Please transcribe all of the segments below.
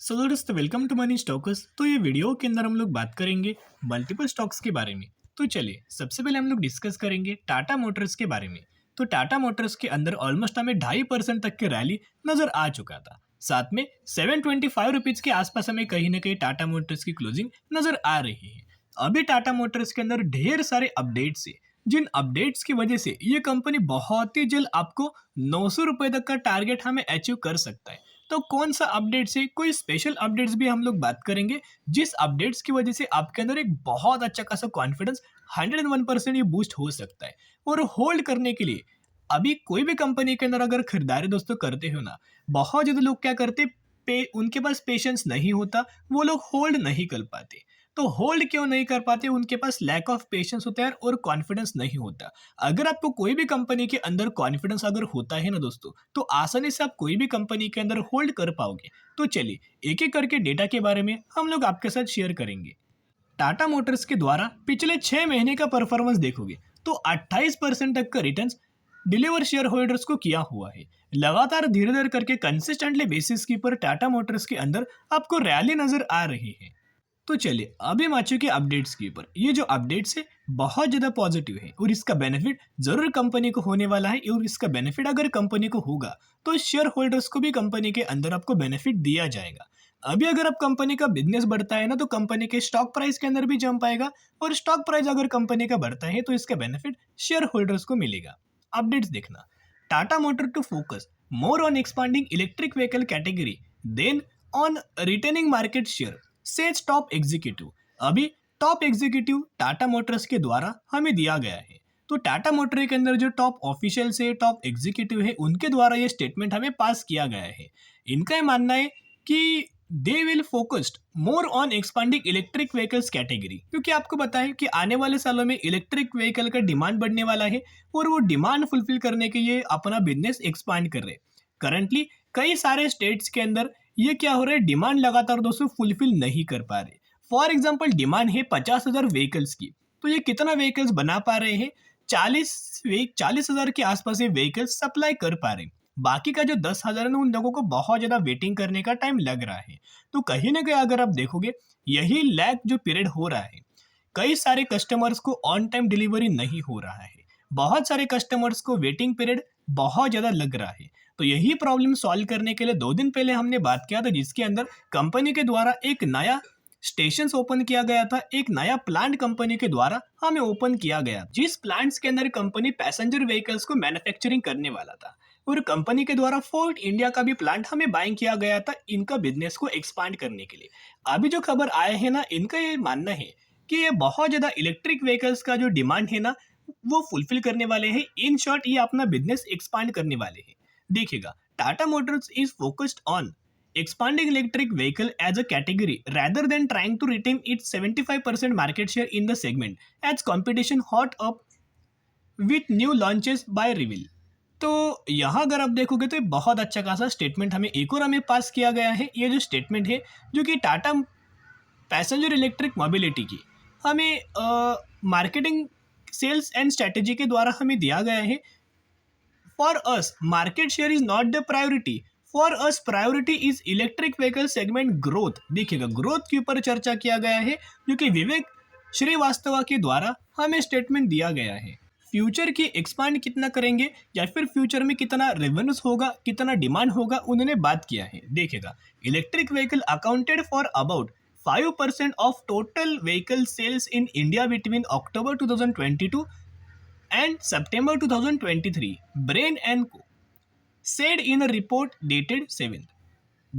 सो दोस्तों welcome to money stalkers. तो ये वीडियो के अंदर हम लोग बात करेंगे मल्टीपल स्टॉक्स के बारे में। तो चलिए सबसे पहले हम लोग डिस्कस करेंगे टाटा मोटर्स के बारे में। तो टाटा मोटर्स के अंदर ऑलमोस्ट हमें 2.5% तक की रैली नजर आ चुका था। साथ में 725 रुपीज के आसपास हमें कहीं ना कहीं टाटा मोटर्स की क्लोजिंग नजर आ रही है। अभी टाटा मोटर्स के अंदर ढेर सारे अपडेट्स है, जिन अपडेट्स की वजह से ये कंपनी बहुत ही जल्द आपको 900 रुपए तक का टारगेट हमें अचीव कर सकता है। तो कौन सा अपडेट्स है, कोई स्पेशल अपडेट्स भी हम लोग बात करेंगे, जिस अपडेट्स की वजह से आपके अंदर एक बहुत अच्छा खासा कॉन्फिडेंस 101% ये बूस्ट हो सकता है। और होल्ड करने के लिए अभी कोई भी कंपनी के अंदर अगर खरीदारी दोस्तों करते हो ना, बहुत ज़्यादा लोग क्या करते, उनके पास पेशेंस नहीं होता, वो लोग होल्ड नहीं कर पाते। तो होल्ड क्यों नहीं कर पाते, उनके पास लैक ऑफ पेशेंस होता है और कॉन्फिडेंस नहीं होता। अगर आपको कोई भी कंपनी के अंदर कॉन्फिडेंस अगर होता है ना दोस्तों, तो आसानी से आप कोई भी कंपनी के अंदर होल्ड कर पाओगे। तो चलिए एक एक करके डेटा के बारे में हम लोग आपके साथ शेयर करेंगे। टाटा मोटर्स के द्वारा पिछले 6 महीने का परफॉर्मेंस देखोगे तो 28% तक का रिटर्न डिलीवर शेयर होल्डर्स को किया हुआ है। लगातार धीरे धीरे करके कंसिस्टेंटली बेसिस की पर टाटा मोटर्स के अंदर आपको रैली नजर आ रही है। तो चलिए अभी हम आ चुके अपडेट्स के ऊपर। ये जो अपडेट्स है बहुत ज़्यादा पॉजिटिव है और इसका बेनिफिट ज़रूर कंपनी को होने वाला है। और इसका बेनिफिट अगर कंपनी को होगा तो शेयर होल्डर्स को भी कंपनी के अंदर आपको बेनिफिट दिया जाएगा। अभी अगर आप कंपनी का बिजनेस बढ़ता है ना, तो कंपनी के स्टॉक प्राइस के अंदर भी जंप आएगा। और स्टॉक प्राइस अगर कंपनी का बढ़ता है तो इसका बेनिफिट शेयर होल्डर्स को मिलेगा। अपडेट्स देखना, Tata motor to focus more on expanding electric vehicle category than on retaining market share says top executive. अभी टॉप एग्जीक्यूटिव टाटा मोटर्स के द्वारा हमें दिया गया है। तो टाटा मोटर के अंदर जो टॉप ऑफिशियल्स है, टॉप एग्जीक्यूटिव है, उनके द्वारा ये स्टेटमेंट हमें पास किया गया है। इनका ये मानना है कि they will focused more on expanding electric vehicles category, क्योंकि आपको पता है कि आने वाले सालों में इलेक्ट्रिक व्हीकल का डिमांड बढ़ने वाला है और वो डिमांड फुलफिल करने के लिए अपना बिजनेस एक्सपांड कर रहे हैं। करंटली कई सारे स्टेट्स के अंदर ये क्या हो रहा है, डिमांड लगातार दोस्तों फुलफिल नहीं कर पा रहे। फॉर एग्जाम्पल डिमांड है 50,000 व्हीकल्स की, तो ये कितना व्हीकल्स बना पा रहे हैं, 40,000 के आसपास ये व्हीकल्स सप्लाई कर पा रहे हैं। बाकी का जो 10,000 है उन लोगों को बहुत ज़्यादा वेटिंग करने का टाइम लग रहा है। तो कहीं ना कहीं अगर आप देखोगे यही लैग जो पीरियड हो रहा है, कई सारे कस्टमर्स को ऑन टाइम डिलीवरी नहीं हो रहा है, बहुत सारे कस्टमर्स को वेटिंग पीरियड बहुत ज़्यादा लग रहा है। तो यही प्रॉब्लम सॉल्व करने के लिए 2 दिन पहले हमने बात किया था, जिसके अंदर कंपनी के द्वारा एक नया स्टेशन ओपन किया गया था, एक नया प्लांट कंपनी के द्वारा हमें ओपन किया गया, जिस प्लांट्स के अंदर कंपनी पैसेंजर व्हीकल्स को मैन्युफैक्चरिंग करने वाला था। और कंपनी के द्वारा फोर्ट इंडिया का भी प्लांट हमें बाइंग किया गया था इनका बिजनेस को एक्सपांड करने के लिए। अभी जो खबर आए हैं ना, इनका ये मानना है कि ये बहुत ज़्यादा इलेक्ट्रिक व्हीकल्स का जो डिमांड है ना, वो फुलफिल करने वाले हैं। इन शॉर्ट ये अपना बिजनेस एक्सपांड करने वाले हैं। देखिएगा, Tata Motors is focused on expanding electric vehicle as a category rather than trying to retain its 75% market share in the segment as competition hot up with new launches by Reveal। तो यहाँ अगर आप देखोगे तो ये बहुत अच्छा खासा स्टेटमेंट हमें एक और हमें पास किया गया है। ये जो स्टेटमेंट है जो कि टाटा पैसेंजर इलेक्ट्रिक मोबिलिटी की हमें मार्केटिंग सेल्स एंड स्ट्रेटेजी के द्वारा हमें दिया गया है। For us market share is not the priority, for us priority is electric vehicle segment growth. देखिएगा, ग्रोथ के ऊपर चर्चा किया गया है जो कि विवेक श्रीवास्तव के द्वारा हमें स्टेटमेंट दिया गया है। फ्यूचर की एक्सपांड कितना करेंगे या फिर फ्यूचर में कितना रेवेन्यूज होगा, कितना डिमांड होगा, उन्होंने बात किया है। देखिएगा, electric vehicle accounted for about 5% of total vehicle sales in India between October 2022 and September 2023, Brain and Co. said in a report dated 7th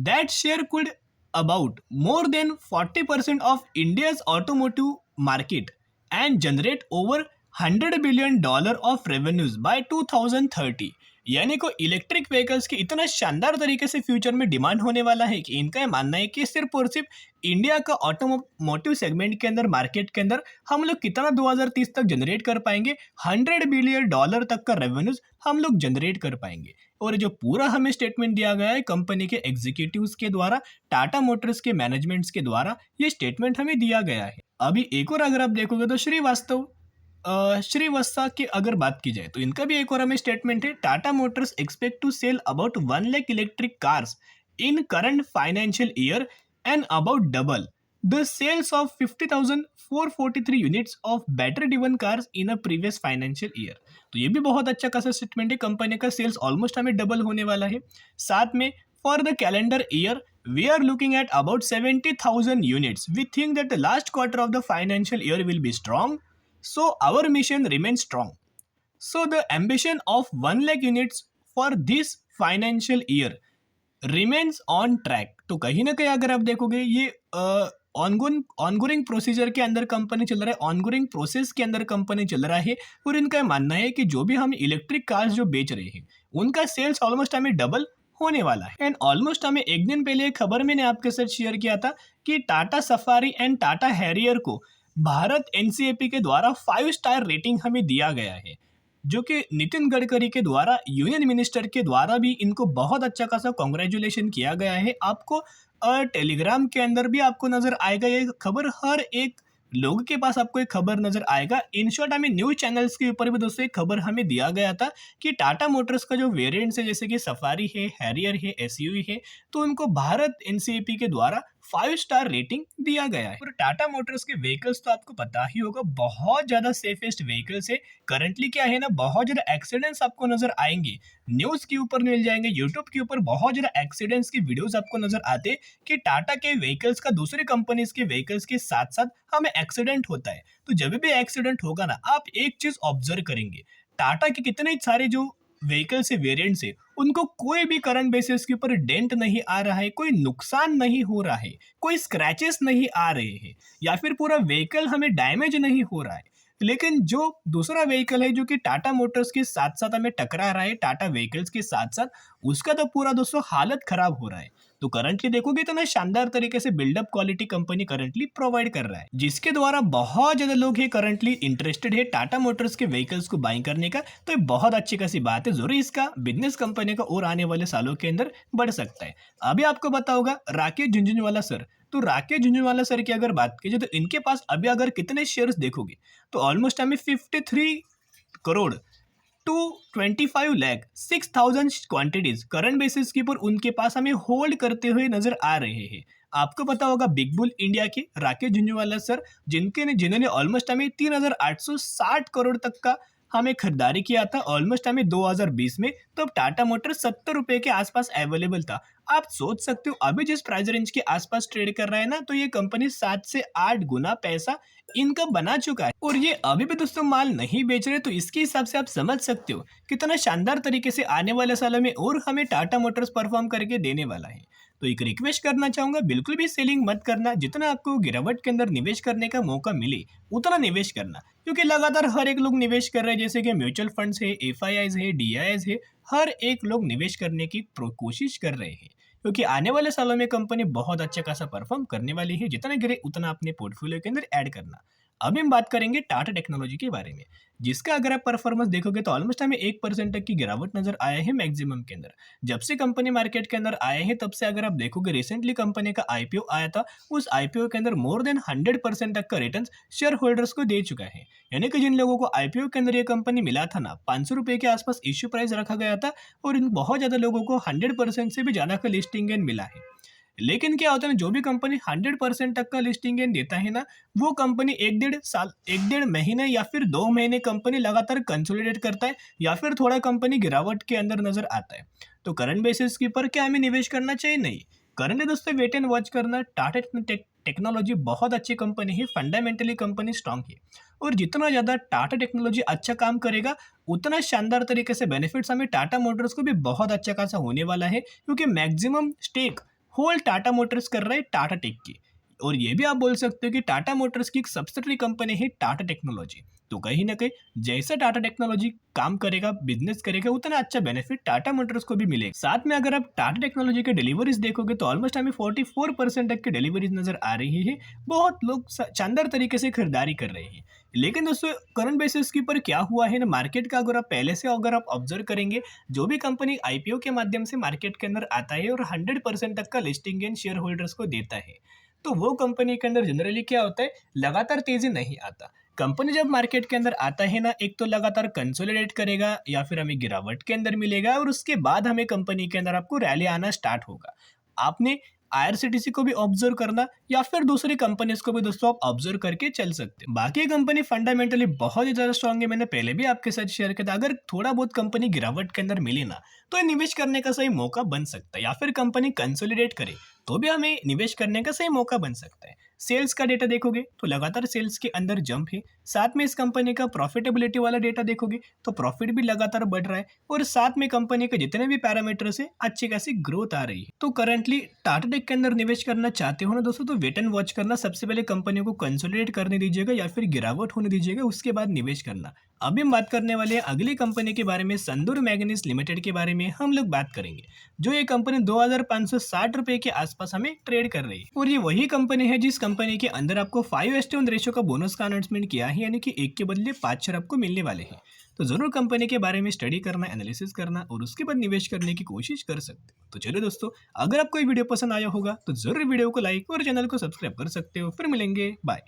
that share could about more than 40% of India's automotive market and generate over $100 billion of revenues by 2030। यानी को electric vehicles की इतना शानदार तरीके से future में demand होने वाला है कि इनका ये मानना है कि सिर्फ और सिर्फ इंडिया का ऑटोमोटिव सेगमेंट के अंदर, मार्केट के अंदर हम लोग कितना 2030 तक जनरेट कर पाएंगे, $100 बिलियन तक का रेवेन्यूज हम लोग जनरेट कर पाएंगे। और जो पूरा हमें स्टेटमेंट दिया गया है कंपनी के एग्जीक्यूटिव्स के द्वारा, टाटा मोटर्स के मैनेजमेंट्स के द्वारा ये स्टेटमेंट हमें दिया गया है। अभी एक और अगर आप देखोगे तो श्रीवास्तव की अगर बात की जाए तो इनका भी एक और हमें स्टेटमेंट है। Tata motors expect to sell about 1 lakh electric cars in current financial year and about double the sales of 50,443 units of battery driven cars in a previous financial year। तो ये भी बहुत अच्छा खासा स्टेटमेंट है, कंपनी का सेल्स ऑलमोस्ट हमें double होने वाला है। साथ में for the calendar year we are looking at about 70,000 units। We think that the last quarter of the financial year will be strong, so our mission remains strong। So the ambition of 1 lakh units for this financial year remains on track। तो कहीं ना कहीं अगर आप देखोगे ये ongoing procedure के अंदर कंपनी चल रहा है, ऑनगोइंग प्रोसेस के अंदर कंपनी चल रहा है, और इनका मानना है कि जो भी हम इलेक्ट्रिक कार्स जो बेच रहे हैं उनका सेल्स ऑलमोस्ट हमें डबल होने वाला है। एंड ऑलमोस्ट हमें एक दिन पहले एक खबर मैंने आपके साथ शेयर किया था कि Tata safari and Tata Harrier को भारत एनसीएपी के द्वारा 5 स्टार रेटिंग हमें दिया गया है, जो कि नितिन गडकरी के द्वारा यूनियन मिनिस्टर के द्वारा भी इनको बहुत अच्छा खासा कॉन्ग्रेचुलेशन किया गया है। आपको टेलीग्राम के अंदर भी आपको नजर आएगा ये खबर, हर एक लोगों के पास आपको एक खबर नजर आएगा। इन शॉर्ट हमें न्यूज चैनल्स के ऊपर भी दोस्तों एक खबर हमें दिया गया था कि टाटा मोटर्स का जो वेरिएंट्स है जैसे कि सफारी है, हैरियर है, एसयूवी है, तो उनको भारत एनसीएपी के द्वारा 5 स्टार रेटिंग दिया गया है। और टाटा मोटर्स के व्हीकल्स तो आपको पता ही होगा बहुत ज्यादा सेफेस्ट व्हीकल्स है। करंटली क्या है ना, बहुत ज्यादा एक्सीडेंट्स आपको नजर आएंगे, न्यूज के ऊपर मिल जाएंगे, यूट्यूब के ऊपर बहुत ज्यादा एक्सीडेंट्स की वीडियोस आपको नजर आते कि टाटा के व्हीकल्स का दूसरे कंपनीज के व्हीकल्स के साथ साथ हमें एक्सीडेंट होता है। तो जब भी एक्सीडेंट होगा ना, आप एक चीज ऑब्जर्व करेंगे, टाटा के कितने सारे जो व्हीकल से वेरिएंट से उनको कोई भी करंट बेसिस के ऊपर डेंट नहीं आ रहा है, कोई नुकसान नहीं हो रहा है, कोई स्क्रैचेस नहीं आ रहे हैं, या फिर पूरा व्हीकल हमें डैमेज नहीं हो रहा है। लेकिन जो दूसरा व्हीकल है जो कि टाटा मोटर्स के साथ साथ हमें टकरा रहा है, टाटा व्हीकल्स के साथ साथ, उसका तो पूरा दोस्तों हालत खराब हो रहा है। तो करंटली देखोगे तो ना शानदार तरीके से build up quality company currently provide कर रहा है, जिसके द्वारा बहुत ज्यादा लोग है करंटली इंटरेस्टेड है टाटा मोटर्स के व्हीकल्स को बाइंग करने का। तो ये बहुत अच्छी खासी बात है, जरूर इसका बिजनेस कंपनी का और आने वाले सालों के अंदर बढ़ सकता है। अभी आपको बताऊंगा राकेश झुंझुनवाला सर, तो राकेश झुंझुनवाला सर की अगर बात कीजिए तो इनके पास अभी अगर कितने शेयर्स देखोगे तो ऑलमोस्ट हमें 53 crore to 25 lakh 6,000 quantities current basis के ऊपर उनके पास हमें होल्ड करते हुए नजर आ रहे हैं। आपको पता होगा बिग बुल इंडिया के राकेश झुंझुनवाला सर, जिन्होंने ऑलमोस्ट हमें 3,860 करोड़ तक का हमें खरीदारी किया था ऑलमोस्ट हमें 2020 में, तब टाटा मोटर 70 रुपए के आसपास अवेलेबल था। आप सोच सकते हो अभी जिस प्राइस रेंज के आसपास ट्रेड कर रहा है ना, तो ये कंपनी 7 से 8 गुना पैसा इनका बना चुका है, और ये अभी भी दोस्तों माल नहीं बेच रहे। तो इसके हिसाब से आप समझ सकते हो कितना शानदार तरीके से आने वाले सालों में और हमें टाटा मोटर्स परफॉर्म करके देने वाला है। तो एक रिक्वेस्ट करना चाहूंगा, बिल्कुल भी सेलिंग मत करना, जितना आपको गिरावट के अंदर निवेश करने का मौका मिले उतना निवेश करना, क्योंकि लगातार हर एक लोग निवेश कर रहे हैं, जैसे कि म्यूचुअल फंड्स है, एफआईआईज है, डीआईएस है, हर एक लोग निवेश करने की कोशिश कर रहे हैं, क्योंकि आने वाले सालों में कंपनी बहुत अच्छा खासा परफॉर्म करने वाली है। जितना गिरे उतना अपने पोर्टफोलियो के अंदर ऐड करना। अभी हम बात करेंगे टाटा टेक्नोलॉजी के बारे में, जिसका अगर आप परफॉर्मेंस देखोगे तो ऑलमोस्ट हमें 1% तक की गिरावट नजर आया है मैक्सिमम के अंदर। जब से कंपनी मार्केट के अंदर आए हैं तब से अगर आप देखोगे, रिसेंटली कंपनी का आईपीओ आया था, उस आईपीओ के अंदर मोर देन 100% तक का रिटर्न शेयर होल्डर्स को दे चुका है। यानी कि जिन लोगों को आईपीओ के अंदर ये कंपनी मिला था ना, 500 रुपए के आसपास इश्यू प्राइस रखा गया था, और इन बहुत ज्यादा लोगों को 100% से भी ज्यादा का लिस्टिंग गेन मिला है। लेकिन क्या होता है ना, जो भी कंपनी 100% तक का लिस्टिंग गेन देता है ना, वो कंपनी 1-1.5 साल, 1-1.5 महीने या फिर 2 महीने कंपनी लगातार कंसोलिडेट करता है, या फिर थोड़ा कंपनी गिरावट के अंदर नजर आता है। तो करंट बेसिस के ऊपर क्या हमें निवेश करना चाहिए? नहीं। करंट दोस्तों वेट एंड वॉच करना। टाटा टेक्नोलॉजी बहुत अच्छी कंपनी है, फंडामेंटली कंपनी स्ट्रांग है, और जितना ज़्यादा टाटा टेक्नोलॉजी अच्छा काम करेगा उतना शानदार तरीके से बेनिफिट्स हमें टाटा मोटर्स को भी बहुत अच्छा खासा होने वाला है, क्योंकि maximum stake hold Tata motors कर रहा है टाटा टेक की। और ये भी आप बोल सकते हो कि टाटा मोटर्स की एक सब्सिडरी कंपनी है टाटा टेक्नोलॉजी। तो कहीं ना कहीं जैसा टाटा टेक्नोलॉजी काम करेगा, बिजनेस करेगा, उतना अच्छा बेनिफिट टाटा मोटर्स को भी मिलेगा। साथ में अगर आप टाटा टेक्नोलॉजी के डिलीवरीज देखोगे तो ऑलमोस्ट हमें 44% तक की डिलीवरीज नजर आ रही है। बहुत लोग शानदार तरीके से खरीदारी कर रहे हैं। लेकिन दोस्तों करंट बेसिस के ऊपर क्या हुआ है ना, मार्केट का अगर आप पहले से अगर आप ऑब्जर्व करेंगे, जो भी कंपनी आईपीओ के माध्यम से मार्केट के अंदर आता है और 100% तक का लिस्टिंग गेन शेयर होल्डर्स को देता है, तो वो कंपनी के अंदर जनरली क्या होता है, लगातार तेजी नहीं आता। कंपनी जब मार्केट के अंदर आता है ना, एक तो लगातार कंसोलिडेट करेगा या फिर हमें गिरावट के अंदर मिलेगा, और उसके बाद हमें कंपनी के अंदर आपको रैली आना स्टार्ट होगा। आपने आईआरसीटीसी को भी ऑब्जर्व करना या फिर दूसरी कंपनीज को भी दोस्तों आप ऑब्जर्व करके चल सकते हैं। बाकी कंपनी फंडामेंटली बहुत ही ज्यादा स्ट्रांग है, मैंने पहले भी आपके साथ शेयर किया था। अगर थोड़ा बहुत कंपनी गिरावट के अंदर मिली ना तो निवेश करने का सही मौका बन सकता है, या फिर कंपनी कंसोलिडेट करे तो भी हमें निवेश करने का सही मौका बन सकता है। सेल्स का डेटा देखोगे तो लगातार सेल्स के अंदर जंप है, साथ में इस कंपनी का प्रॉफिटेबिलिटी वाला डेटा देखोगे तो प्रॉफिट भी लगातार बढ़ रहा है, और साथ में कंपनी के जितने भी पैरामीटर्स है अच्छी खासी ग्रोथ आ रही है। तो करंटली टाटा टेक के अंदर निवेश करना चाहते हो ना दोस्तों, तो वेट एंड वॉच करना। सबसे पहले कंपनियों को कंसोलिडेट करने दीजिएगा या फिर गिरावट होने दीजिएगा, उसके बाद निवेश करना। अभी हम बात करने वाले हैं अगली कंपनी के बारे में, संदूर मैग्नीज लिमिटेड के बारे में हम लोग बात करेंगे, जो ये कंपनी 2560 रुपए के आसपास हमें ट्रेड कर रही है। और ये वही कंपनी है जिस कंपनी के अंदर आपको 5:1 रेशियो का बोनस का अनाउंसमेंट किया है, यानी कि 1 के बदले 5 शेयर आपको मिलने वाले हैं। तो जरूर कंपनी के बारे में स्टडी करना, एनालिसिस करना और उसके बाद निवेश करने की कोशिश कर सकते हो। तो चलिए दोस्तों, अगर आपको ये वीडियो पसंद आया होगा तो जरूर वीडियो को लाइक और चैनल को सब्सक्राइब कर सकते हो। फिर मिलेंगे, बाय।